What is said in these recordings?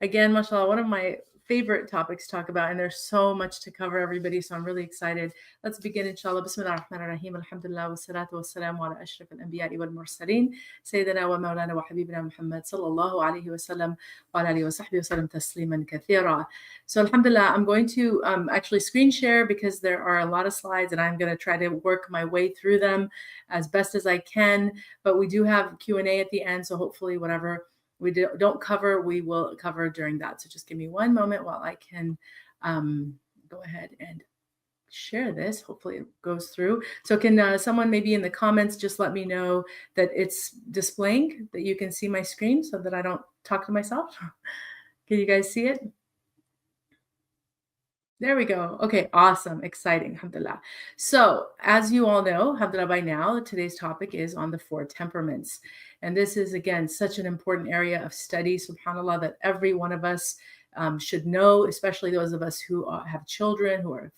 again, mashallah, one of my favorite topics to talk about, and there's so much to cover, everybody. So I'm really excited. Let's begin, inshallah. Bismillah ar-Rahman ar-Rahim. Alhamdulillah wa salatu wa salamu ala ashraf al-anbiya'i wal mursaleen. Sayyidina wa maulana wa habibina Muhammad sallallahu alayhi wa sallam wa ala alihi wa sahbihi wa sallam tasliman kathira. So alhamdulillah, I'm going to actually screen share because there are a lot of slides and I'm going to try to work my way through them as best as I can. But we do have Q&A at the end. So hopefully whatever we don't cover, we will cover during that. So just give me one moment while I can go ahead and share this. Hopefully it goes through. So can someone maybe in the comments just let me know that it's displaying, that you can see my screen so that I don't talk to myself? Can you guys see it? There we go. Okay, awesome, exciting, alhamdulillah. So as you all know, alhamdulillah, by now, today's topic is on the 4 temperaments. And this is, again, such an important area of study, subhanAllah, that every one of us should know, especially those of us who have children, who are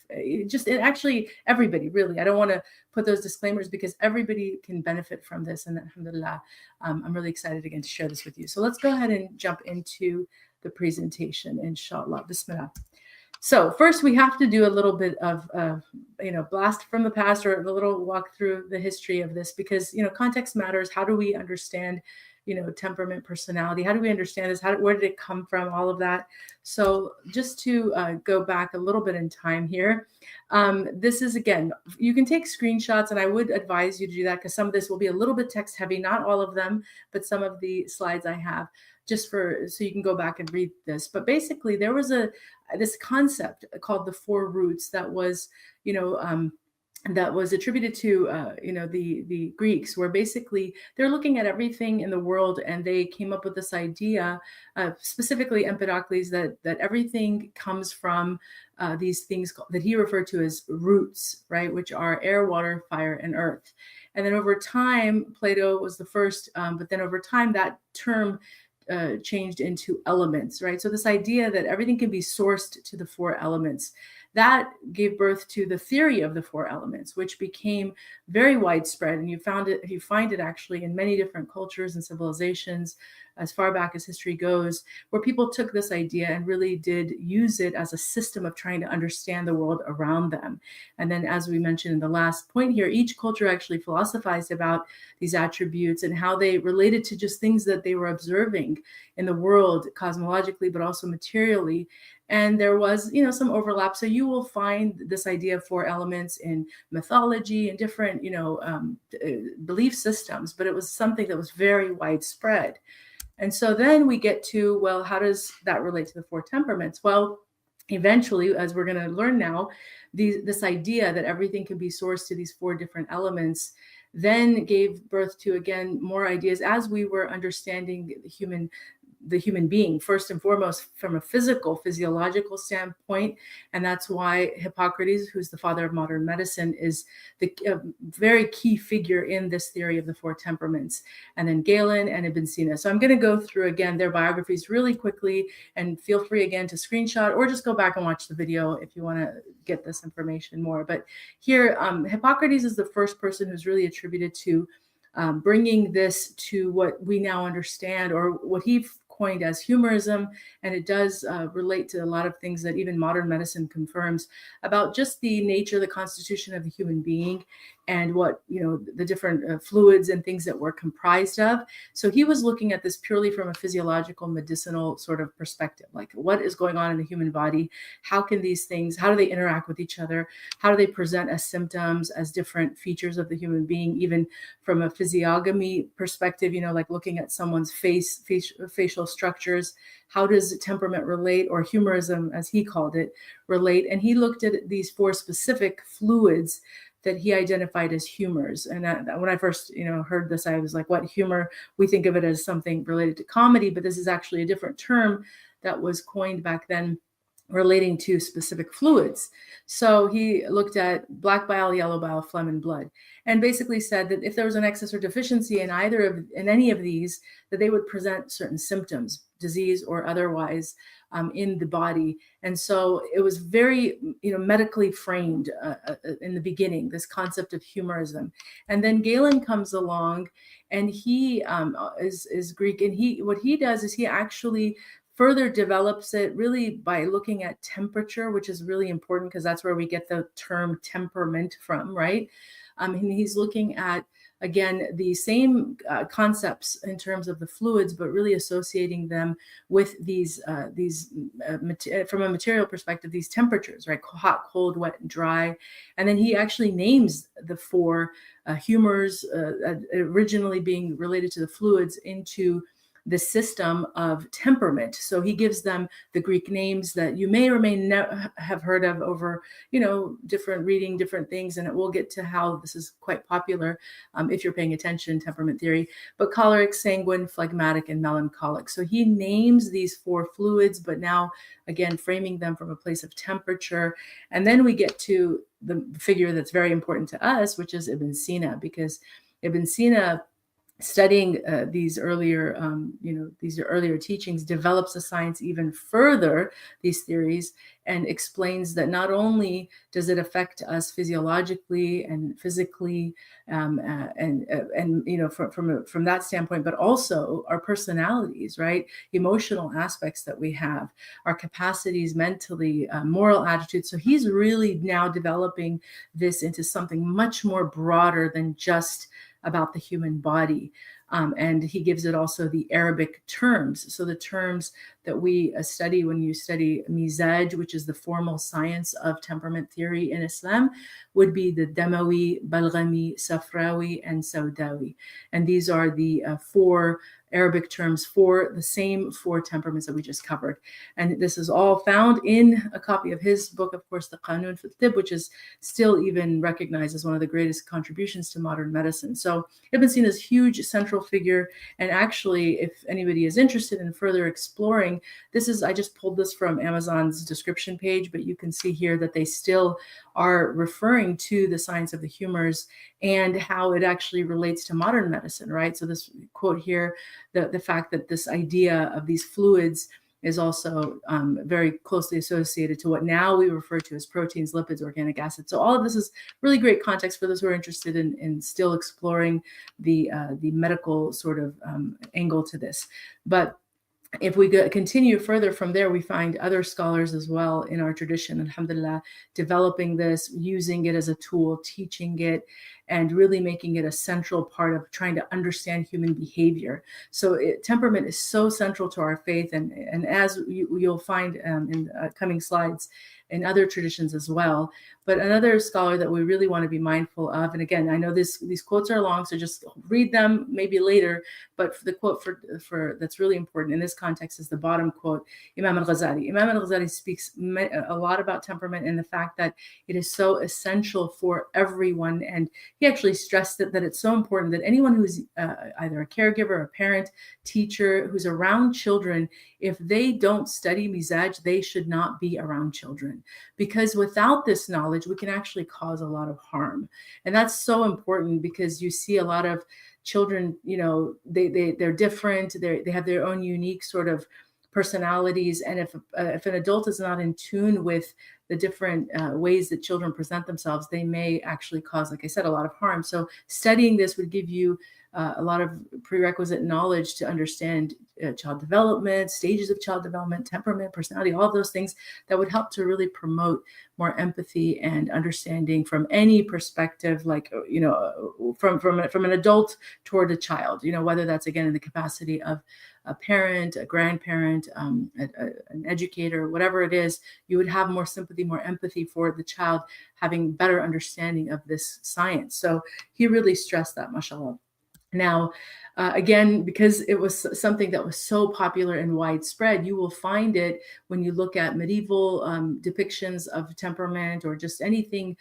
actually everybody, really. I don't want to put those disclaimers because everybody can benefit from this. And alhamdulillah, I'm really excited again to share this with you. So let's go ahead and jump into the presentation, inshallah. Bismillah. So first, we have to do a little bit of, blast from the past, or a little walk through the history of this, because, context matters. How do we understand, temperament, personality? How do we understand this? Where did it come from? All of that. So just to go back a little bit in time here, this is, again, you can take screenshots, and I would advise you to do that because some of this will be a little bit text heavy, not all of them, but some of the slides I have, so you can go back and read this. But basically, there was this concept called the 4 roots that was, that was attributed to, the Greeks, where basically they're looking at everything in the world, and they came up with this idea, specifically Empedocles, that everything comes from these things that he referred to as roots, right, which are air, water, fire, and earth. And then over time, Plato was the first, but then over time that term changed into elements, right? So this idea that everything can be sourced to the 4 elements, that gave birth to the theory of the 4 elements, which became very widespread. And you find it actually in many different cultures and civilizations as far back as history goes, where people took this idea and really did use it as a system of trying to understand the world around them. And then, as we mentioned in the last point here, each culture actually philosophized about these attributes and how they related to just things that they were observing in the world cosmologically, but also materially. And there was, some overlap. So you will find this idea of 4 elements in mythology and different, belief systems, but it was something that was very widespread. And so then we get to, well, how does that relate to the 4 temperaments? Well, eventually, as we're going to learn now, this idea that everything can be sourced to these 4 different elements then gave birth to, again, more ideas as we were understanding the human being, first and foremost, from a physiological standpoint. And that's why Hippocrates, who's the father of modern medicine, is the very key figure in this theory of the 4 temperaments. And then Galen and Ibn Sina. So I'm going to go through, again, their biographies really quickly, and feel free, again, to screenshot or just go back and watch the video if you want to get this information more. But here, Hippocrates is the first person who's really attributed to bringing this to what we now understand, or what he coined as humorism, and it does relate to a lot of things that even modern medicine confirms about just the nature, the constitution of the human being, and what, the different fluids and things that we're comprised of. So he was looking at this purely from a physiological, medicinal sort of perspective, like what is going on in the human body? How can these things, how do they interact with each other? How do they present as symptoms, as different features of the human being, even from a physiognomy perspective, like looking at someone's facial structures? How does temperament relate, or humorism, as he called it, relate? And he looked at these 4 specific fluids that he identified as humors. And when I first, heard this, I was like, what, humor? We think of it as something related to comedy, but this is actually a different term that was coined back then, relating to specific fluids. So he looked at black bile, yellow bile, phlegm, and blood, and basically said that if there was an excess or deficiency in any of these, that they would present certain symptoms, disease or otherwise, in the body. And so it was very, medically framed in the beginning, this concept of humorism. And then Galen comes along, and he is Greek, and what he does is he actually further develops it really by looking at temperature, which is really important because that's where we get the term temperament from, right? And he's looking at, again, the same concepts in terms of the fluids, but really associating them with from a material perspective, these temperatures, right? Hot, cold, wet, and dry. And then he actually names the four humors, originally being related to the fluids, into the system of temperament. So he gives them the Greek names that you may or may not have heard of over, different reading, different things. And we'll get to how this is quite popular if you're paying attention, temperament theory, but choleric, sanguine, phlegmatic, and melancholic. So he names these four fluids, but now again, framing them from a place of temperature. And then we get to the figure that's very important to us, which is Ibn Sina, because Ibn Sina, studying these earlier teachings, develops the science even further, these theories, and explains that not only does it affect us physiologically and physically, from that standpoint, but also our personalities, right? Emotional aspects that we have, our capacities mentally, moral attitudes. So he's really now developing this into something much more broader than just about the human body. And he gives it also the Arabic terms. So the terms that we study when you study Mizaj, which is the formal science of temperament theory in Islam, would be the Damawi, Balghami, Safrawi, and Saudawi. And these are the four Arabic terms for the same four temperaments that we just covered. And this is all found in a copy of his book, of course, the Qanun fi Tib, which is still even recognized as one of the greatest contributions to modern medicine. So Ibn Sina is a huge central figure. And actually, if anybody is interested in further exploring, I just pulled this from Amazon's description page, but you can see here that they still are referring to the science of the humors and how it actually relates to modern medicine, right? So this quote here, the fact that this idea of these fluids is also very closely associated to what now we refer to as proteins, lipids, organic acids. So all of this is really great context for those who are interested in still exploring the medical sort of angle to this. But if we continue further from there, we find other scholars as well in our tradition, alhamdulillah, developing this, using it as a tool, teaching it, and really making it a central part of trying to understand human behavior. So temperament is so central to our faith, and as you'll find in coming slides, in other traditions as well. But another scholar that we really want to be mindful of, and again, I know these quotes are long, so just read them maybe later, but for the quote for that's really important in this context is the bottom quote, Imam al-Ghazali. Imam al-Ghazali speaks a lot about temperament and the fact that it is so essential for everyone. And he actually stressed that it's so important that anyone who's either a caregiver, a parent, teacher, who's around children, if they don't study Mizaj, they should not be around children. Because without this knowledge, we can actually cause a lot of harm. And that's so important because you see a lot of children, they're different. They have their own unique sort of personalities. And if an adult is not in tune with the different ways that children present themselves, they may actually cause, like I said, a lot of harm. So studying this would give you a lot of prerequisite knowledge to understand child development, stages of child development, temperament, personality, all of those things that would help to really promote more empathy and understanding from any perspective, like, from an adult toward a child, whether that's, again, in the capacity of a parent, a grandparent, an educator, whatever it is, you would have more sympathy, more empathy for the child, having better understanding of this science. So he really stressed that, mashallah. Now, again, because it was something that was so popular and widespread, you will find it when you look at medieval depictions of temperament or just anything,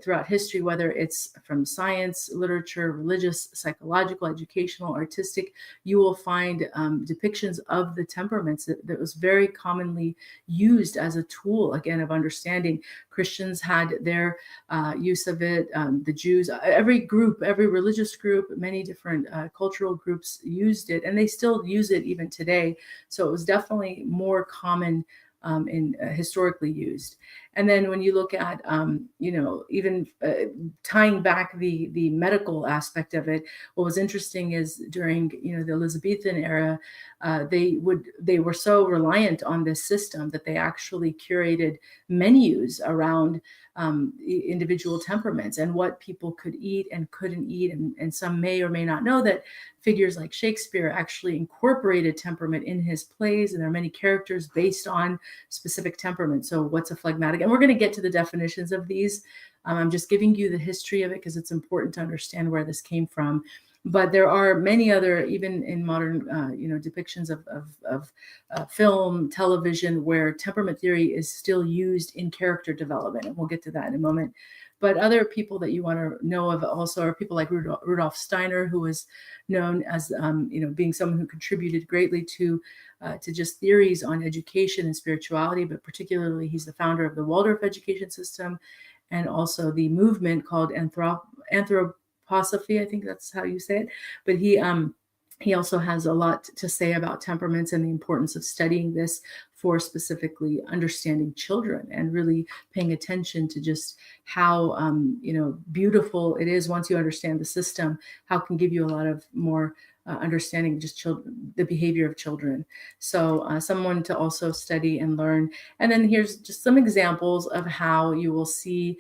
throughout history, whether it's from science, literature, religious, psychological, educational, artistic, you will find depictions of the temperaments that was very commonly used as a tool, again, of understanding. Christians had their use of it, the Jews, every religious group, many different cultural groups used it, and they still use it even today. So it was definitely more common historically used. And then when you look at, even tying back the medical aspect of it, what was interesting is during, the Elizabethan era, they were so reliant on this system that they actually curated menus around individual temperaments and what people could eat and couldn't eat. And some may or may not know that figures like Shakespeare actually incorporated temperament in his plays, and there are many characters based on specific temperament. So what's a phlegmatic? And we're going to get to the definitions of these. I'm just giving you the history of it because it's important to understand where this came from. But there are many other, even in modern, depictions of film, television, where temperament theory is still used in character development, and we'll get to that in a moment. But other people that you want to know of also are people like Rudolf Steiner, who was known as, being someone who contributed greatly to just theories on education and spirituality, but particularly he's the founder of the Waldorf education system, and also the movement called anthroposophy. I think that's how you say it. But he also has a lot to say about temperaments and the importance of studying this for specifically understanding children and really paying attention to just how beautiful it is once you understand the system, how it can give you a lot of more understanding just the behavior of children. So someone to also study and learn. And then here's just some examples of how you will see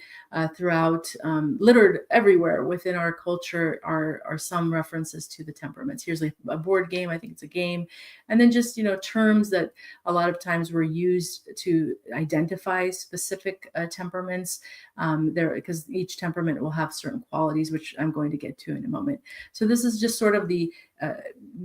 throughout, littered everywhere within our culture are some references to the temperaments. Here's a board game. I think it's a game. And then just, terms that a lot of times were used to identify specific temperaments there, because each temperament will have certain qualities, which I'm going to get to in a moment. So this is just sort of the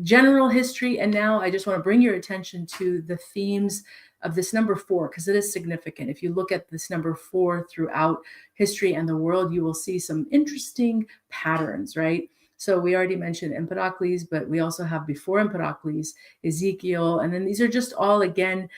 general history. And now I just want to bring your attention to the themes of this number 4, because it is significant. If you look at this number 4 throughout history and the world, you will see some interesting patterns, right? So we already mentioned Empedocles, but we also have before Empedocles, Ezekiel. And then these are just all, again,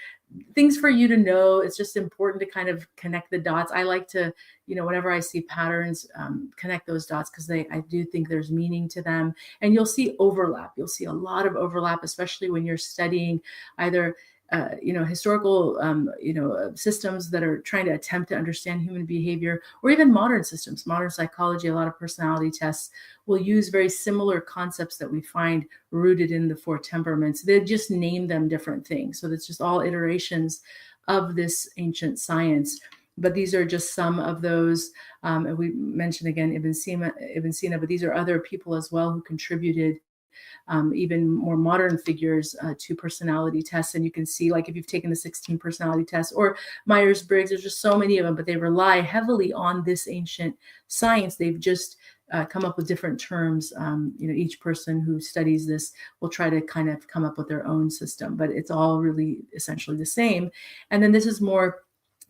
things for you to know. It's just important to kind of connect the dots. I like to, whenever I see patterns, connect those dots, because I do think there's meaning to them. And you'll see overlap. You'll see a lot of overlap, especially when you're studying either historical, systems that are trying to attempt to understand human behavior, or even modern systems, modern psychology. A lot of personality tests will use very similar concepts that we find rooted in the 4 temperaments. They just name them different things. So it's just all iterations of this ancient science. But these are just some of those. And we mentioned again Ibn Sina, but these are other people as well who contributed even more modern figures to personality tests. And you can see, like, if you've taken the 16 personality tests or Myers-Briggs, there's just so many of them, but they rely heavily on this ancient science. They've just come up with different terms. Each person who studies this will try to kind of come up with their own system, but it's all really essentially the same. And then this is more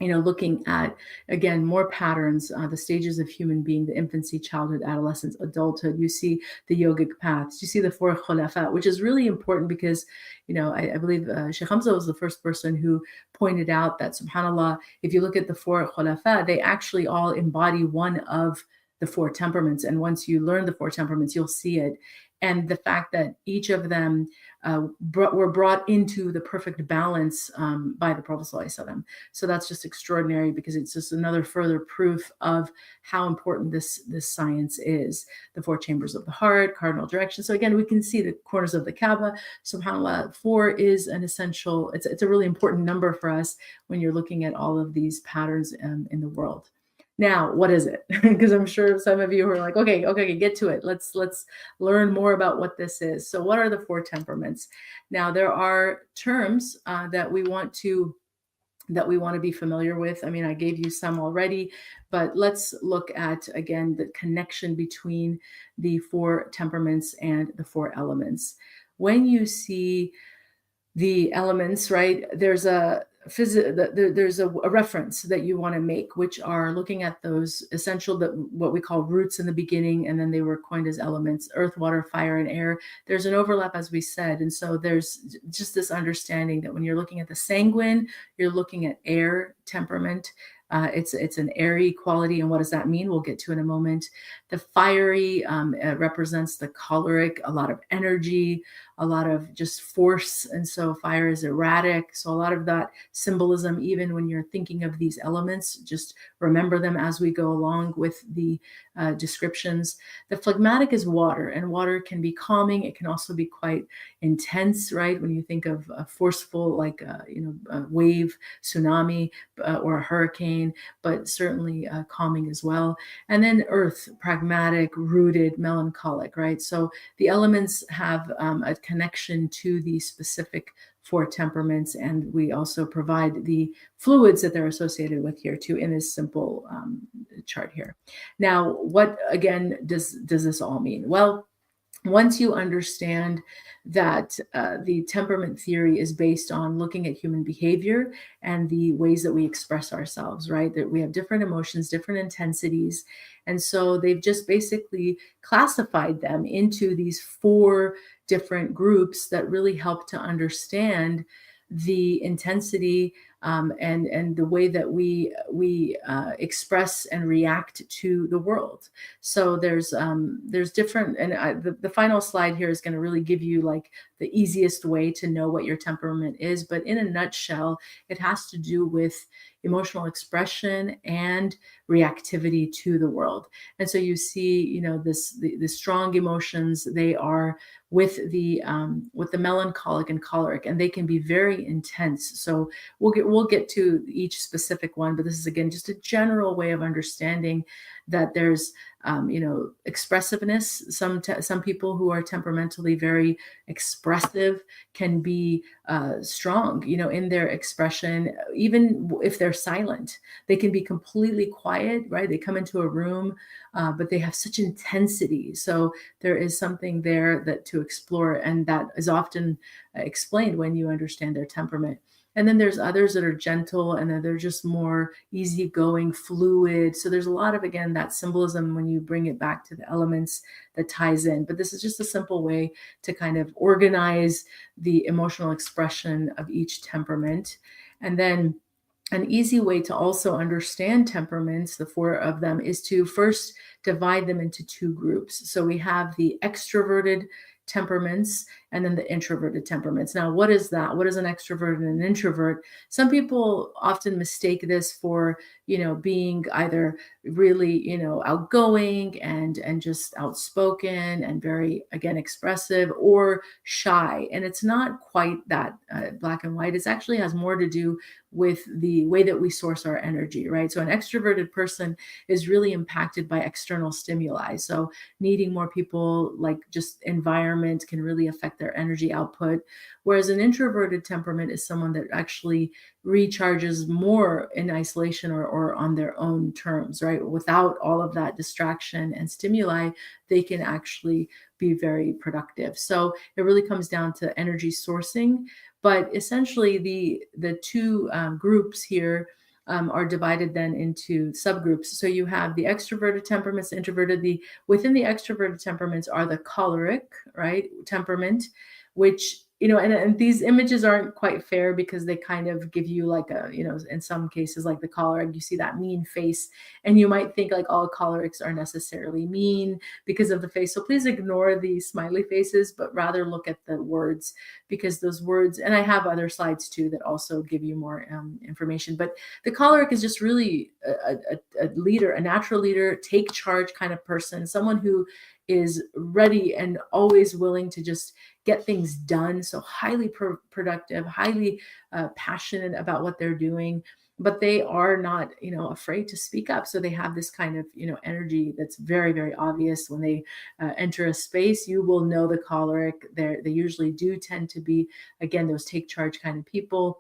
looking at, again, more patterns, the stages of human being, the infancy, childhood, adolescence, adulthood. You see the yogic paths, you see the 4 khulafa, which is really important because, I believe Sheikh Hamza was the first person who pointed out that, subhanAllah, if you look at the 4 khulafa, they actually all embody one of the 4 temperaments. And once you learn the 4 temperaments, you'll see it. And the fact that each of them were brought into the perfect balance by the Prophet ﷺ. So that's just extraordinary, because it's just another further proof of how important this science is. The 4 chambers of the heart, cardinal direction. So again, we can see the corners of the Kaaba. SubhanAllah, 4 is an essential, it's a really important number for us when you're looking at all of these patterns in the world. Now, what is it? Because I'm sure some of you are like, okay, get to it. Let's learn more about what this is. So what are the 4 temperaments? Now, there are terms that we want to be familiar with. I mean, I gave you some already, but let's look at, again, the connection between the 4 temperaments and the 4 elements. When you see the elements, right, there's a reference that you want to make, which are looking at those essential, what we call roots in the beginning, and then they were coined as elements: earth, water, fire, and air. There's an overlap, as we said, and so there's just this understanding that when you're looking at the sanguine, you're looking at air temperament. It's an airy quality, and what does that mean? We'll get to in a moment. The fiery represents the choleric, a lot of energy, a lot of just force. And so fire is erratic. So a lot of that symbolism, even when you're thinking of these elements, just remember them as we go along with the descriptions. The phlegmatic is water, and water can be calming. It can also be quite intense, right? When you think of a forceful, like a wave, tsunami, or a hurricane, but certainly calming as well. And then earth, pragmatic, rooted, melancholic, right? So the elements have a connection to the specific four temperaments, and we also provide the fluids that they're associated with here too in this simple chart here. Now, what again does this all mean? Well, once you understand that the temperament theory is based on looking at human behavior and the ways that we express ourselves, right? That we have different emotions, different intensities. And so they've just basically classified them into these four different groups that really help to understand the intensity and the way that we express and react to the world. So there's different, and the final slide here is going to really give you like the easiest way to know what your temperament is. But in a nutshell, it has to do with emotional expression and reactivity to the world. And so you see, the strong emotions, they are with the melancholic and choleric, and they can be very intense. So we'll get to each specific one, but this is again just a general way of understanding that there's expressiveness. Some people who are temperamentally very expressive can be strong, in their expression. Even if they're silent, they can be completely quiet, right? They come into a room, but they have such intensity. So there is something there that to explore, and that is often explained when you understand their temperament. And then there's others that are gentle, and then they're just more easygoing, fluid. So there's a lot of, again, that symbolism when you bring it back to the elements that ties in. But this is just a simple way to kind of organize the emotional expression of each temperament. And then an easy way to also understand temperaments, the four of them, is to first divide them into two groups. So we have the extroverted temperaments and then the introverted temperaments. Now, what is that? What is an extrovert and an introvert? Some people often mistake this for, being either really, outgoing and just outspoken and very, again, expressive, or shy. And it's not quite that black and white. It actually has more to do with the way that we source our energy, right? So an extroverted person is really impacted by external stimuli. So needing more people, like just environment, can really affect their energy output. Whereas an introverted temperament is someone that actually recharges more in isolation or on their own terms, right? Without all of that distraction and stimuli, they can actually be very productive. So it really comes down to energy sourcing. But essentially, the two groups here are divided then into subgroups. So you have the extroverted temperaments, introverted. Within the extroverted temperaments are the choleric, right, temperament, which, and these images aren't quite fair because they kind of give you like in some cases, like the choleric, you see that mean face, and you might think like all cholerics are necessarily mean because of the face. So please ignore the smiley faces, but rather look at the words, because those words, and I have other slides too that also give you more information. But the choleric is just really a leader, a natural leader, take charge kind of person, someone who is ready and always willing to just get things done. So highly productive, highly passionate about what they're doing, but they are not, afraid to speak up. So they have this kind of, energy that's very, very obvious when they enter a space. You will know the choleric. They usually do tend to be, again, those take charge kind of people.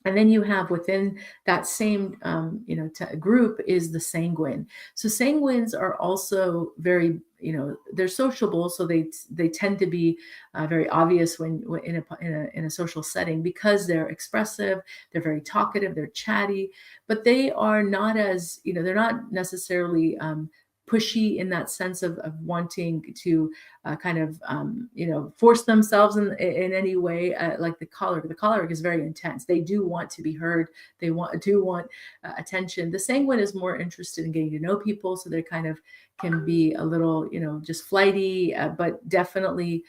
And then you have within that same, group is the sanguine. So sanguines are also very, they're sociable. So they tend to be very obvious when in a social setting, because they're expressive, they're very talkative, they're chatty, but they are not as, they're not necessarily pushy in that sense of wanting to kind of force themselves in any way, like the choleric. The choleric is very intense. They do want to be heard. They want attention. The sanguine is more interested in getting to know people, so they kind of can be a little, just flighty, but definitely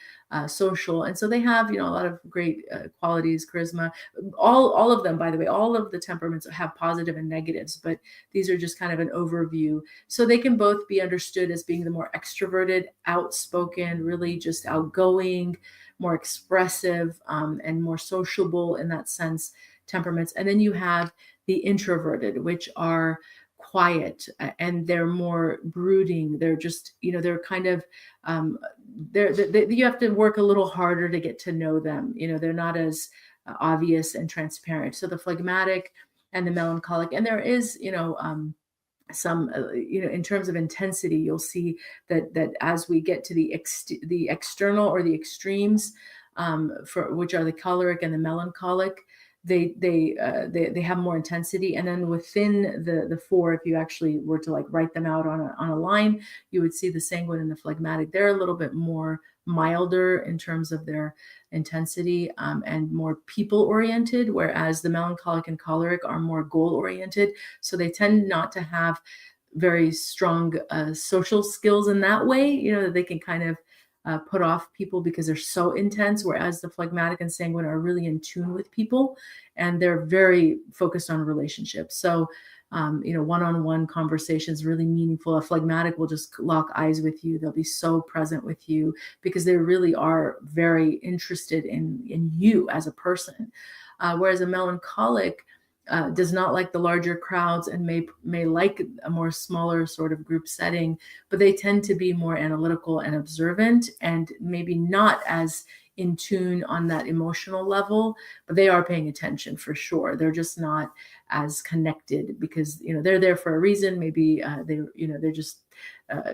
social. And so they have, a lot of great qualities, charisma. All of them, by the way, all of the temperaments have positive and negatives, but these are just kind of an overview. So they can both be understood as being the more extroverted, outspoken, really just outgoing, more expressive, and more sociable in that sense temperaments. And then you have the introverted, which are quiet, and they're more brooding. They're just, they're kind of, you have to work a little harder to get to know them. They're not as obvious and transparent. So the phlegmatic and the melancholic, and there is, some, in terms of intensity, you'll see that as we get to the external or the extremes, for which are the choleric and the melancholic, they have more intensity. And then within the four, if you actually were to like write them out on a line, you would see the sanguine and the phlegmatic. They're a little bit more milder in terms of their intensity, and more people oriented, whereas the melancholic and choleric are more goal oriented. So they tend not to have very strong social skills in that way, that they can kind of put off people because they're so intense, whereas the phlegmatic and sanguine are really in tune with people, and they're very focused on relationships. So one-on-one conversations really meaningful. A phlegmatic will just lock eyes with you. They'll be so present with you because they really are very interested in you as a person. Whereas a melancholic does not like the larger crowds and may like a more smaller sort of group setting, but they tend to be more analytical and observant, and maybe not as in tune on that emotional level, but they are paying attention for sure. They're just not as connected because they're there for a reason. Maybe they're just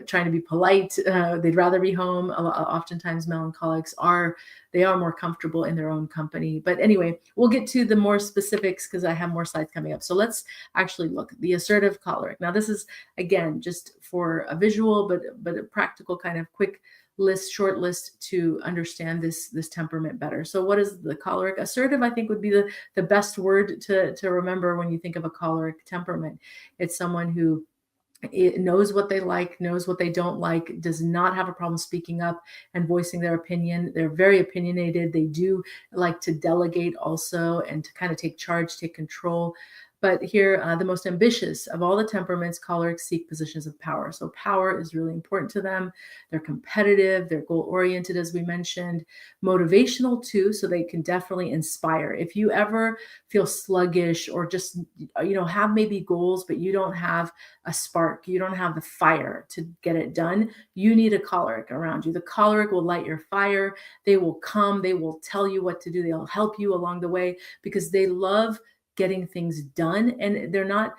trying to be polite. They'd rather be home. Oftentimes melancholics are more comfortable in their own company. But anyway, we'll get to the more specifics because I have more slides coming up. So let's actually look at the assertive choleric. Now this is, again, just for a visual, but a practical kind of quick short list to understand this temperament better. So what is the choleric? Assertive, I think, would be the best word to remember when you think of a choleric temperament. It's someone who knows what they like, knows what they don't like, does not have a problem speaking up and voicing their opinion. They're very opinionated. They do like to delegate also and to kind of take charge, take control. But here, the most ambitious of all the temperaments, cholerics seek positions of power. So power is really important to them. They're competitive. They're goal-oriented, as we mentioned. Motivational, too, so they can definitely inspire. If you ever feel sluggish or just, have maybe goals, but you don't have a spark, you don't have the fire to get it done, you need a choleric around you. The choleric will light your fire. They will come. They will tell you what to do. They'll help you along the way because they love getting things done, and they're not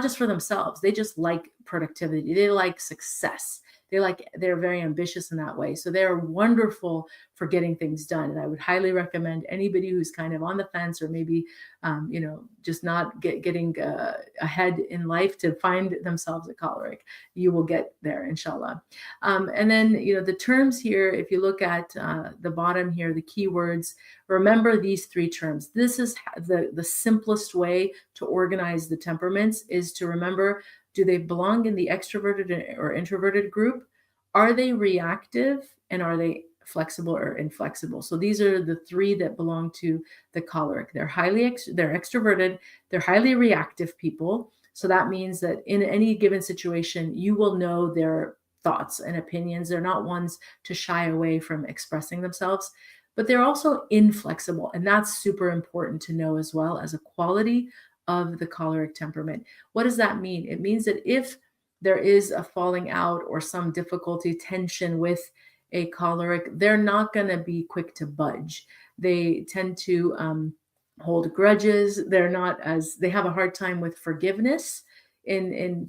just for themselves. They just like productivity. They like success. They're very ambitious in that way. So they're wonderful for getting things done. And I would highly recommend anybody who's kind of on the fence or maybe, just not getting ahead in life to find themselves a choleric. You will get there, inshallah. And then, the terms here, if you look at the bottom here, the keywords, remember these three terms. This is the simplest way to organize the temperaments, is to remember, do they belong in the extroverted or introverted group? Are they reactive, and are they flexible or inflexible? So these are the three that belong to the choleric. They're extroverted, they're highly reactive people. So that means that in any given situation, you will know their thoughts and opinions. They're not ones to shy away from expressing themselves, but they're also inflexible. And that's super important to know as well as a quality of the choleric temperament. What does that mean? It means that if there is a falling out or some difficulty, tension with a choleric, they're not going to be quick to budge. They tend to hold grudges. They have a hard time with forgiveness in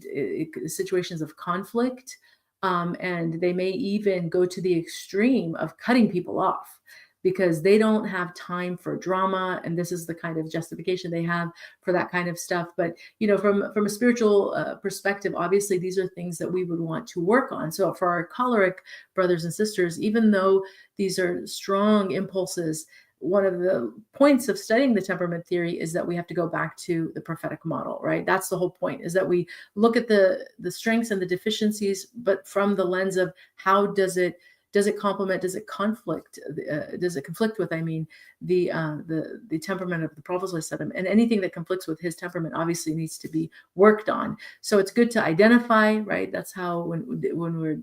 situations of conflict. And they may even go to the extreme of cutting people off because they don't have time for drama. And this is the kind of justification they have for that kind of stuff. But, from a spiritual perspective, obviously, these are things that we would want to work on. So for our choleric brothers and sisters, even though these are strong impulses, one of the points of studying the temperament theory is that we have to go back to the prophetic model, right? That's the whole point, is that we look at the strengths and the deficiencies, but from the lens of how does it complement, does it conflict, does it conflict with, I mean, the temperament of the Prophet ﷺ, and anything that conflicts with his temperament obviously needs to be worked on. So it's good to identify, right? That's how when we're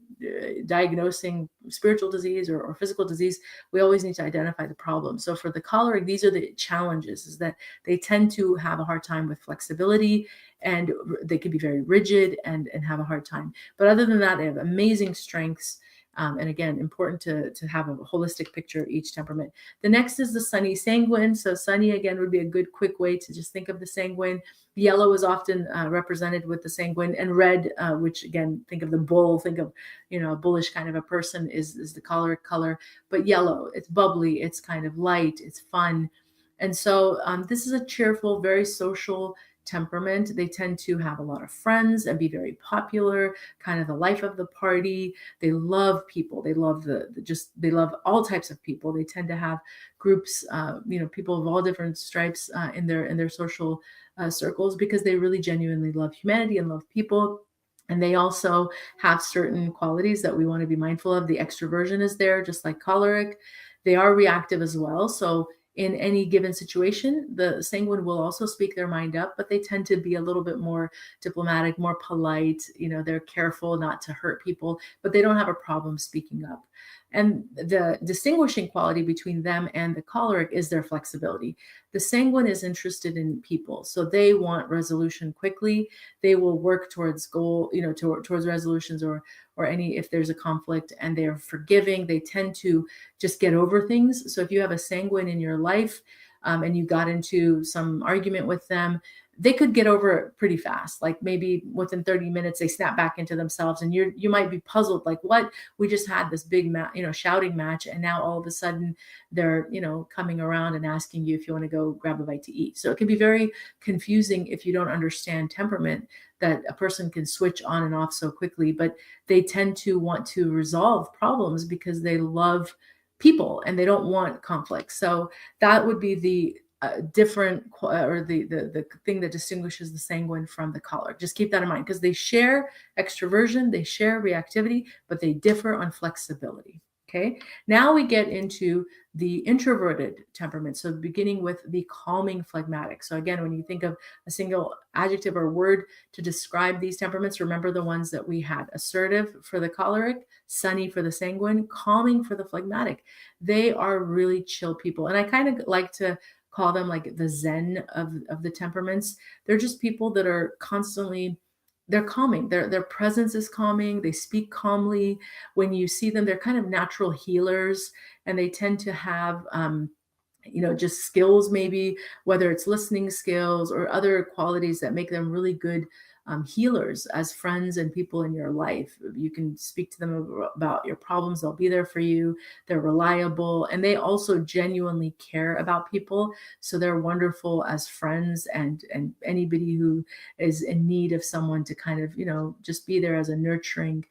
diagnosing spiritual disease or physical disease, we always need to identify the problem. So for the choleric, these are the challenges: is that they tend to have a hard time with flexibility, and they can be very rigid and have a hard time. But other than that, they have amazing strengths. And again, important to have a holistic picture of each temperament. The next is the sunny sanguine. So sunny, again, would be a good quick way to just think of the sanguine. Yellow is often represented with the sanguine, and red, which again, think of the bull, think of, a bullish kind of a person, is the choleric color. But yellow, it's bubbly, it's kind of light, it's fun. And so this is a cheerful, very social temperament. They tend to have a lot of friends and be very popular, kind of the life of the party. They love people. They love they love all types of people. They tend to have groups, people of all different stripes in their social circles, because they really genuinely love humanity and love people. And they also have certain qualities that we want to be mindful of. The extroversion is there, just like choleric. They are reactive as well. So in any given situation, the sanguine will also speak their mind up, but they tend to be a little bit more diplomatic, more polite. They're careful not to hurt people, but they don't have a problem speaking up. And the distinguishing quality between them and the choleric is their flexibility. The sanguine is interested in people, so they want resolution quickly. They will work towards towards resolutions, or any, if there's a conflict, and they're forgiving. They tend to just get over things. So if you have a sanguine in your life, and you got into some argument with them, they could get over it pretty fast. Like maybe within 30 minutes, they snap back into themselves, and you might be puzzled, like, what? We just had this big shouting match, and now all of a sudden they're coming around and asking you if you want to go grab a bite to eat. So it can be very confusing if you don't understand temperament, that a person can switch on and off so quickly. But they tend to want to resolve problems because they love people and they don't want conflict. So that would be the different, or the thing that distinguishes the sanguine from the choleric. Just keep that in mind, because they share extroversion, they share reactivity, but they differ on flexibility. Okay, now we get into the introverted temperament. So beginning with the calming phlegmatic. So again, when you think of a single adjective or word to describe these temperaments, remember the ones that we had: assertive for the choleric, sunny for the sanguine, calming for the phlegmatic. They are really chill people. And I kind of like to call them like the Zen of the temperaments. They're just people that are constantly, they're calming. Their presence is calming. They speak calmly. When you see them, they're kind of natural healers, and they tend to have just skills, maybe whether it's listening skills or other qualities that make them really good healers as friends and people in your life. You can speak to them about your problems. They'll be there for you. They're reliable, and they also genuinely care about people. So they're wonderful as friends, and anybody who is in need of someone to kind of, just be there as a nurturing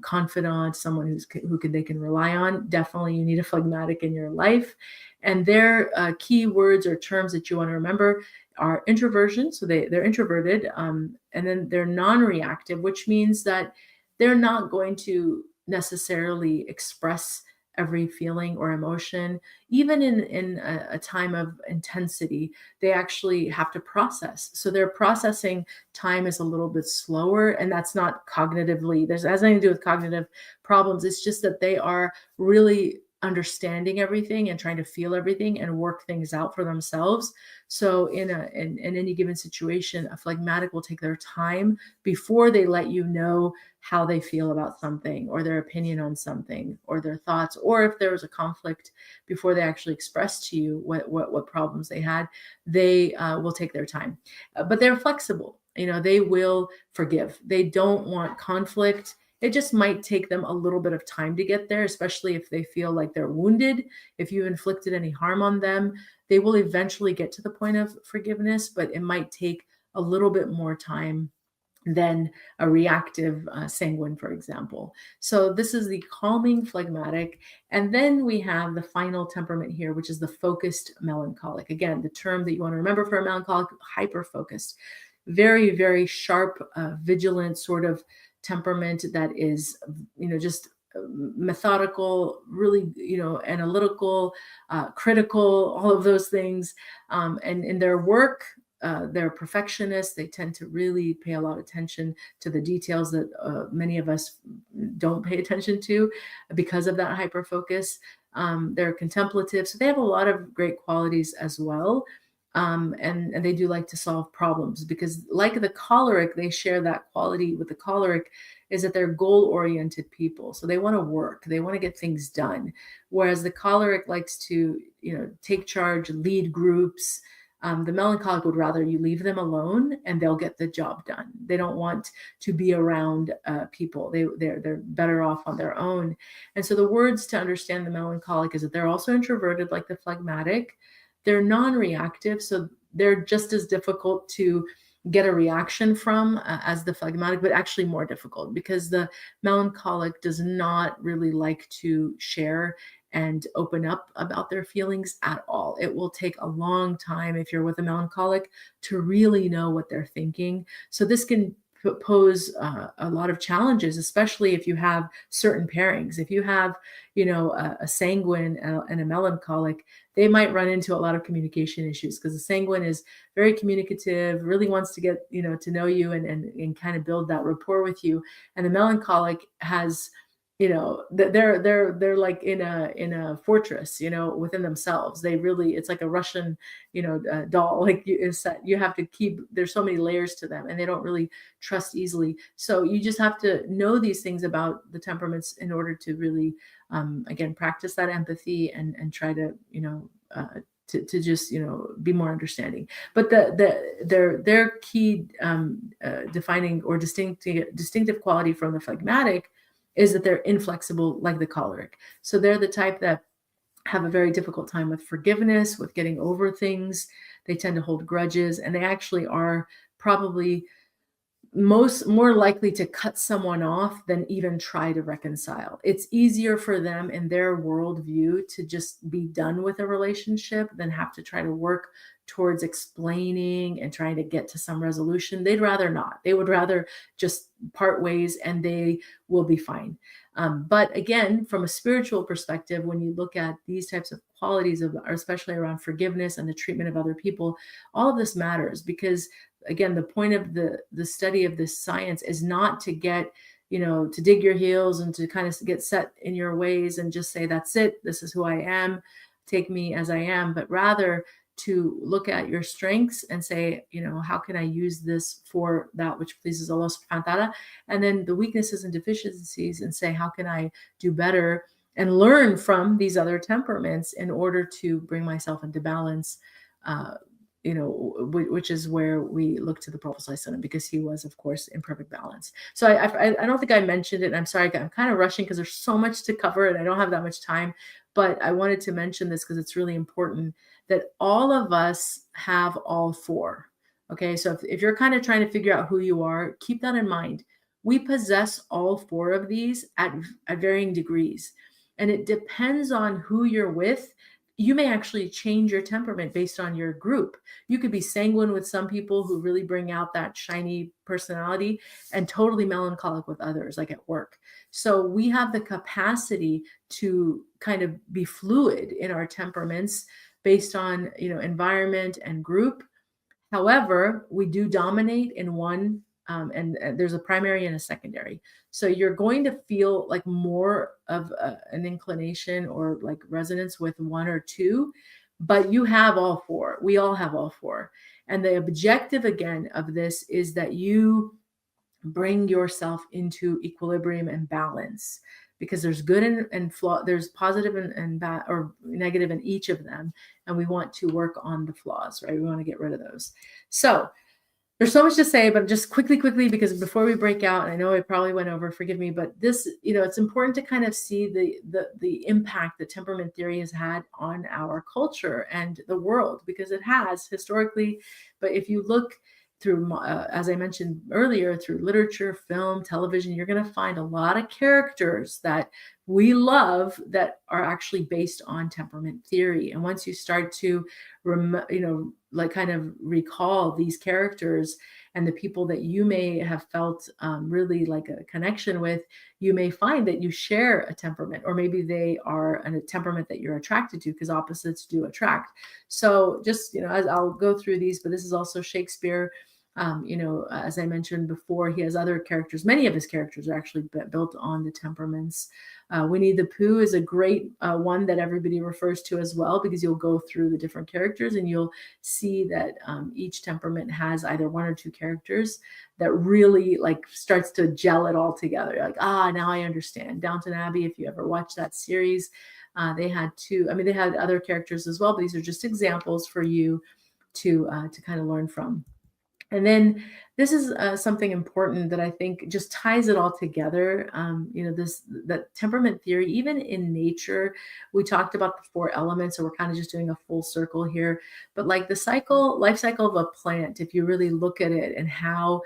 confidant, someone they can rely on. Definitely, you need a phlegmatic in your life. And their key words or terms that you want to remember are introversion. So they're introverted, and then they're non-reactive, which means that they're not going to necessarily express every feeling or emotion. Even in a time of intensity, they actually have to process. So their processing time is a little bit slower, and that's not cognitively, has nothing to do with cognitive problems. It's just that they are really understanding everything and trying to feel everything and work things out for themselves. So in any given situation, a phlegmatic will take their time before they let you know how they feel about something, or their opinion on something, or their thoughts, or if there was a conflict, before they actually express to you what problems they had. They will take their time, but they're flexible. They will forgive. They don't want conflict. It just might take them a little bit of time to get there, especially if they feel like they're wounded. If you inflicted any harm on them, they will eventually get to the point of forgiveness, but it might take a little bit more time than a reactive sanguine, for example. So this is the calming phlegmatic. And then we have the final temperament here, which is the focused melancholic. Again, the term that you want to remember for a melancholic, hyper-focused. Very, very sharp, vigilant sort of temperament that is, just methodical, really, analytical, critical, all of those things. And in their work, they're perfectionists. They tend to really pay a lot of attention to the details that many of us don't pay attention to because of that hyper focus. They're contemplative, so they have a lot of great qualities as well. And they do like to solve problems because, like the choleric, they share that quality with the choleric is that they're goal-oriented people. So they want to work, they want to get things done. Whereas the choleric likes to, take charge, lead groups. The melancholic would rather you leave them alone and they'll get the job done. They don't want to be around people. They're better off on their own. And so the words to understand the melancholic is that they're also introverted like the phlegmatic. They're non-reactive, so they're just as difficult to get a reaction from as the phlegmatic, but actually more difficult because the melancholic does not really like to share and open up about their feelings at all. It will take a long time if you're with a melancholic to really know what they're thinking. So this can pose a lot of challenges, especially if you have certain pairings. If you have, a sanguine and a melancholic, they might run into a lot of communication issues because the sanguine is very communicative, really wants to get, to know you and kind of build that rapport with you. And the melancholic has, they're like in a fortress, within themselves. They really, it's like a Russian, doll. Like you have to keep. There's so many layers to them, and they don't really trust easily. So you just have to know these things about the temperaments in order to really, again, practice that empathy and try to, to just be more understanding. But their key defining or distinctive quality from the phlegmatic is that they're inflexible like the choleric. So they're the type that have a very difficult time with forgiveness, with getting over things. They tend to hold grudges, and they actually are probably more likely to cut someone off than even try to reconcile. It's easier for them in their worldview to just be done with a relationship than have to try to work towards explaining and trying to get to some resolution. They'd rather not. They would rather just part ways and they will be fine. But again, from a spiritual perspective, when you look at these types of qualities of, especially around forgiveness and the treatment of other people, all of this matters because, again, the point of the study of this science is not to get, to dig your heels and to kind of get set in your ways and just say, that's it, this is who I am, take me as I am, but rather to look at your strengths and say, how can I use this for that which pleases Allah subhanahu wa ta'ala? And then the weaknesses and deficiencies and say, how can I do better and learn from these other temperaments in order to bring myself into balance, which is where we look to the Prophet ﷺ, because he was, of course, in perfect balance. So I don't think I mentioned it. And I'm sorry, I'm kind of rushing because there's so much to cover and I don't have that much time. But I wanted to mention this because it's really important that all of us have all four. Okay, so if you're kind of trying to figure out who you are, keep that in mind. We possess all four of these at varying degrees. And it depends on who you're with. You may actually change your temperament based on your group. You could be sanguine with some people who really bring out that shiny personality and totally melancholic with others, like at work. So we have the capacity to kind of be fluid in our temperaments based on, environment and group. However, we do dominate in one, and there's a primary and a secondary. So you're going to feel like more of an inclination or like resonance with one or two, but you have all four. We all have all four. And the objective, again, of this is that you bring yourself into equilibrium and balance, because there's good and flaw, there's positive and bad or negative in each of them. And we want to work on the flaws, right? We want to get rid of those. So there's so much to say, but just quickly, because before we break out, and I know I probably went over, forgive me, but this, it's important to kind of see the impact that temperament theory has had on our culture and the world, because it has historically. But if you look, through, as I mentioned earlier, through literature, film, television, you're going to find a lot of characters that we love that are actually based on temperament theory. And once you start to, like kind of recall these characters and the people that you may have felt really like a connection with, you may find that you share a temperament, or maybe they are a temperament that you're attracted to, because opposites do attract. So just, as I'll go through these, but this is also Shakespeare. As I mentioned before, he has other characters. Many of his characters are actually built on the temperaments. Winnie the Pooh is a great one that everybody refers to as well, because you'll go through the different characters and you'll see that each temperament has either one or two characters that really like starts to gel it all together. You're like, now I understand. Downton Abbey, if you ever watched that series, they had two. I mean, they had other characters as well, but these are just examples for you to kind of learn from. And then this is something important that I think just ties it all together. That temperament theory, even in nature, we talked about the 4 elements, so we're kind of just doing a full circle here. But like the life cycle of a plant, if you really look at it and how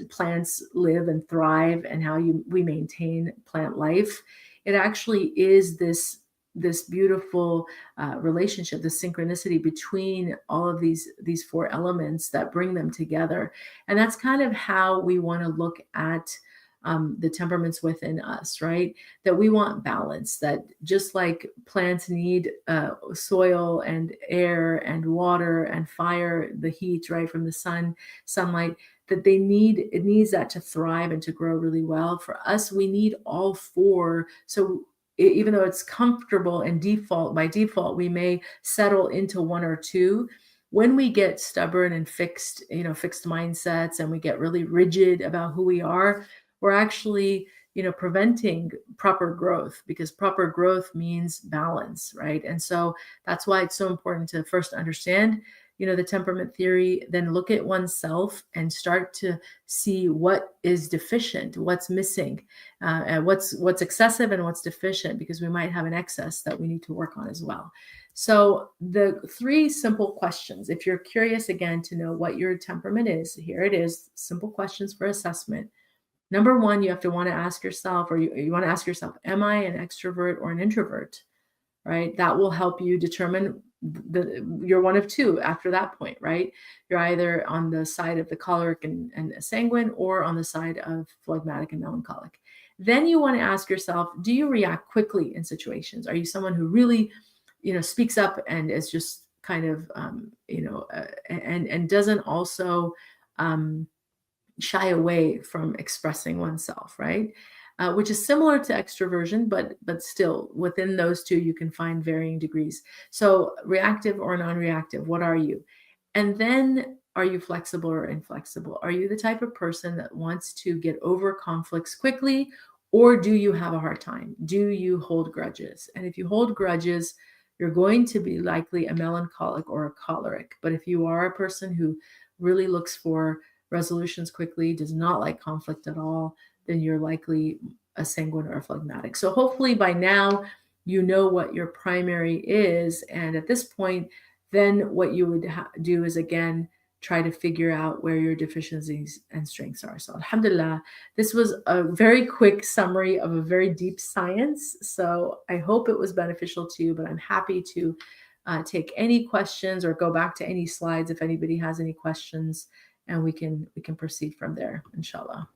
plants live and thrive and how we maintain plant life, it actually is this beautiful relationship, the synchronicity between all of these 4 elements that bring them together. And that's kind of how we want to look at the temperaments within us, right? That we want balance, that just like plants need soil and air and water and fire, the heat, right, from the sunlight, that it needs that to thrive and to grow really well. For us, we need all 4. So even though it's comfortable and by default, we may settle into 1 or 2. When we get stubborn and fixed mindsets, and we get really rigid about who we are, we're actually, preventing proper growth, because proper growth means balance, right? And so that's why it's so important to first understand, the temperament theory, then look at oneself and start to see what is deficient, what's missing, and what's excessive and what's deficient, because we might have an excess that we need to work on as well. So the 3 simple questions, if you're curious again to know what your temperament is, here it is, simple questions for assessment. Number 1, you have to want to ask yourself, or you want to ask yourself, am I an extrovert or an introvert? Right? That will help you determine you're one of 2 after that point, right? You're either on the side of the choleric and sanguine, or on the side of phlegmatic and melancholic. Then you want to ask yourself, do you react quickly in situations? Are you someone who really, speaks up and is just kind of, and doesn't also shy away from expressing oneself, right? Which is similar to extroversion, but still within those 2, you can find varying degrees. So reactive or non-reactive, what are you? And then, are you flexible or inflexible? Are you the type of person that wants to get over conflicts quickly, or do you have a hard time? Do you hold grudges? And if you hold grudges, you're going to be likely a melancholic or a choleric. But if you are a person who really looks for resolutions quickly, does not like conflict at all, then you're likely a sanguine or a phlegmatic. So hopefully by now, you know what your primary is. And at this point, then what you would do is, again, try to figure out where your deficiencies and strengths are. So alhamdulillah, this was a very quick summary of a very deep science. So I hope it was beneficial to you, but I'm happy to take any questions or go back to any slides if anybody has any questions, and we can proceed from there, inshallah.